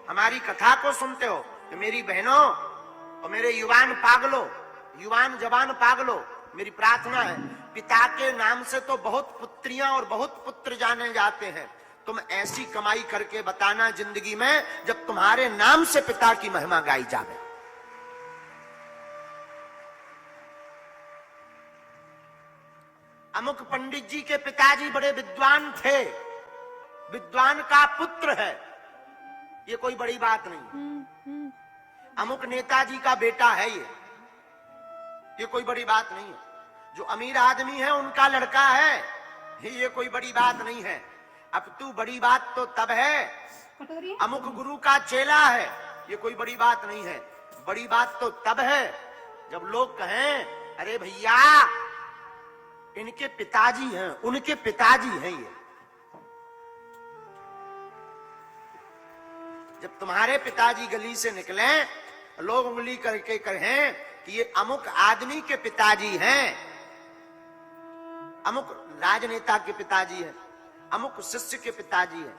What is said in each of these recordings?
हमारी कथा को सुनते हो, तो मेरी बहनों और मेरे युवान पागलों, युवान जवान पागलों, मेरी प्रार्थना है, पिता के नाम से तो बहुत पुत्रियां और बहुत पुत्र जाने जाते हैं। तुम ऐसी कमाई करके बताना जिंदगी में जब तुम्हारे नाम से पिता की महिमा गाई जाए। अमुक पंडित जी के पिताजी बड़े विद्वान थे, विद्वान का पुत्र है, ये कोई बड़ी बात नहीं। अमुक नेताजी का बेटा है, ये कोई बड़ी बात नहीं है। जो अमीर आदमी है उनका लड़का है, ये कोई बड़ी बात नहीं है। अब तू बड़ी बात तो तब है अमुक गुरु का चेला है, ये कोई बड़ी बात नहीं है। बड़ी बात तो तब है जब लोग कहें अरे भैया इनके पिताजी हैं, उनके पिताजी हैं। ये जब तुम्हारे पिताजी गली से निकले, लोग उंगली करके कहें कि ये अमुक आदमी के पिताजी हैं, अमुक राजनेता के पिताजी हैं, अमुक शिष्य के पिताजी हैं,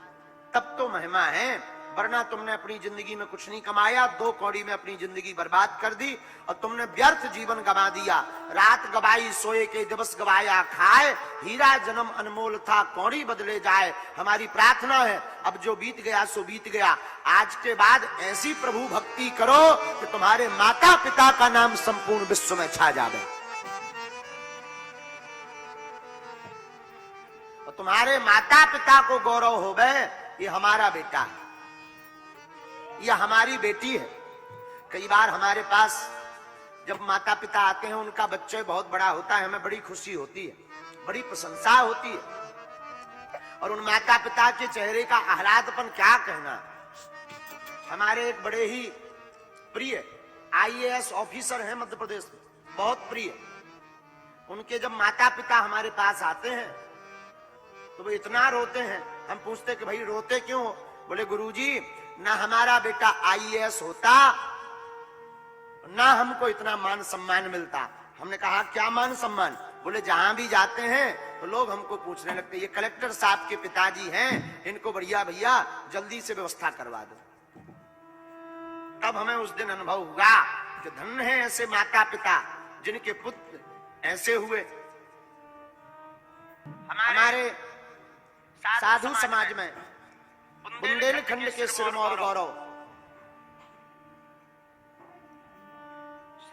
तब तो महिमा है। वरना तुमने अपनी जिंदगी में कुछ नहीं कमाया, 2 कौड़ी में अपनी जिंदगी बर्बाद कर दी और तुमने व्यर्थ जीवन गवा दिया। रात गवाई सोए के दिवस गवाया खाए, हीरा जन्म अनमोल था कौड़ी बदले जाए। हमारी प्रार्थना है अब जो बीत गया सो बीत गया, आज के बाद ऐसी प्रभु भक्ति करो कि तुम्हारे माता पिता का नाम संपूर्ण विश्व में छा जाए और तुम्हारे माता पिता को गौरव हो गए ये हमारा बेटा है, यह हमारी बेटी है। कई बार हमारे पास जब माता पिता आते हैं, उनका बच्चे बहुत बड़ा होता है, हमें बड़ी खुशी होती है, बड़ी प्रशंसा होती है और उन माता पिता के चेहरे का आह्लादपन क्या कहना। हमारे एक बड़े ही प्रिय आईएएस ऑफिसर हैं मध्य प्रदेश में, बहुत प्रिय। उनके जब माता पिता हमारे पास आते हैं तो वो इतना रोते हैं, हम पूछते कि भाई रोते क्यों? बोले गुरुजी ना हमारा बेटा आईएएस होता ना हमको इतना मान सम्मान मिलता। हमने कहा क्या मान सम्मान? बोले जहां भी जाते हैं तो लोग हमको पूछने लगते ये कलेक्टर साहब के पिताजी हैं, इनको बढ़िया भैया जल्दी से व्यवस्था करवा दो। तब हमें उस दिन अनुभव हुआ कि धन्य है ऐसे माता पिता जिनके पुत्र ऐसे हुए। हमारे साधु समाज में बुंदेलखंड के सिरमौर गौरव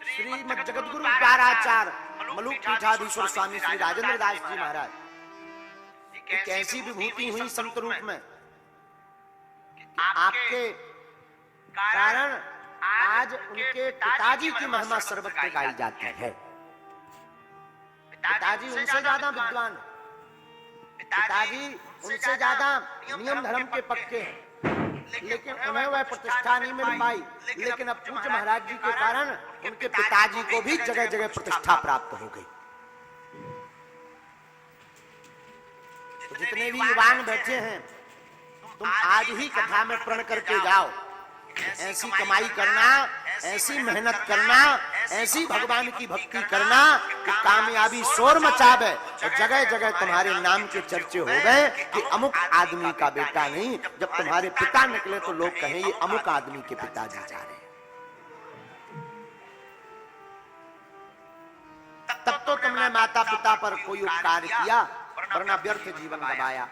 श्रीमद जगतगुरु प्याराचार्य मलुक पीठाधीश्वर स्वामी श्री राजेंद्र दास जी महाराज एक ऐसी विभूति हुई संत रूप में, आपके कारण आज उनके पिताजी की महिमा सर्वत्र गाई जाती है। पिताजी उनसे ज्यादा विद्वान, पिताजी उनसे ज्यादा नियम धर्म के पक्के हैं, लेकिन उन्हें वह प्रतिष्ठा नहीं मिल पाई। लेकिन अब पूज्य महाराज जी के कारण उनके पिताजी को भी जगह जगह प्रतिष्ठा प्राप्त हो गई। तो जितने भी युवान बैठे हैं तुम आज ही कथा में प्रण करके जाओ, ऐसी कमाई करना, ऐसी मेहनत करना, ऐसी भगवान की भक्ति करना कि कामयाबी शोर मचावे और जगह जगह तुम्हारे नाम के चर्चे हो गए कि अमुक आदमी का बेटा नहीं। जब तुम्हारे पिता निकले तो लोग कहें ये अमुक आदमी के पिताजी जा रहे हैं। तब तो तुमने माता पिता पर कोई उपकार किया, वरना व्यर्थ जीवन गवाया।